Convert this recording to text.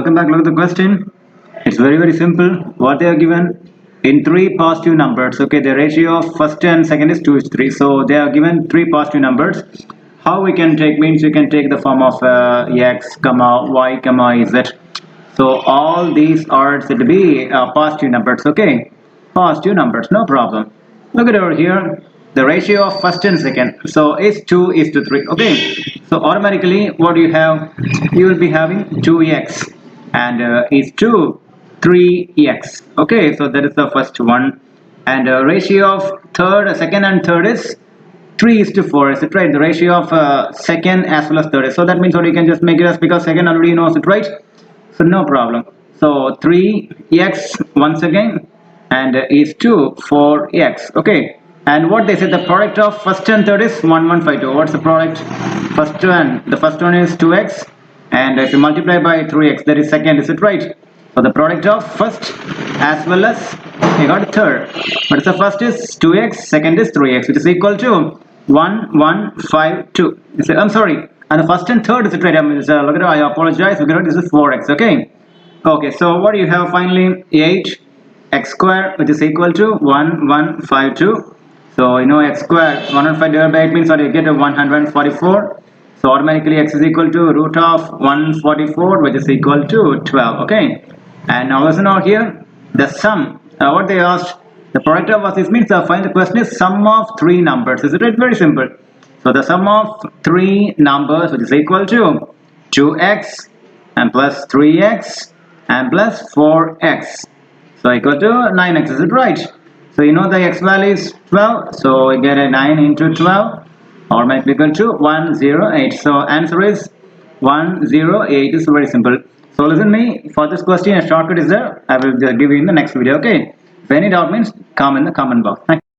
welcome back. Look at the question. It's very simple. What they are given in three positive numbers. Okay, the ratio of first and second is 2:3. So they are given three positive numbers. How we can take means we can take the form of x, comma y, comma z. So all these are said to be positive numbers. Okay, positive numbers, no problem. Look at over here. The ratio of first and second, so is 2:3. Okay, so automatically what you have, you will be having 2x and is 2 3x. Okay, so that is the first one. And ratio of second and third is 3:4. Is it right? The ratio of second as well as third. So that means what you can just make it as, because second already knows it, right? So no problem. So 3x once again and is 2 4x. Okay. And what they say, the product of first and third is 1152. What's the product? The first one is 2x, and if you multiply by 3x, that is second. Is it right? So the product of first as well as you got third. But the first is 2x, second is 3x, which is equal to 1152. I'm sorry. And the first and third is it right? Look at it. I apologize. Look at it. This is 4x. Okay. Okay. So what do you have finally? 8x squared, which is equal to 1152. So you know x squared 105 divided by 8 means what you get a 144. So automatically x is equal to root of 144, which is equal to 12. Okay. And now listen out here. The sum. What they asked, the product of this means find the question is sum of three numbers. Is it right? Very simple. So the sum of three numbers, which is equal to 2x and plus 3x and plus 4x. So equal to 9x. Is it right? So you know the x value is 12, so we get a 9 into 12, or might be equal to 108. So answer is 108. Is very simple. So listen me, for this question a shortcut is there. I will give you in the next video. Okay. If any doubt means comment in the comment box. Thank you.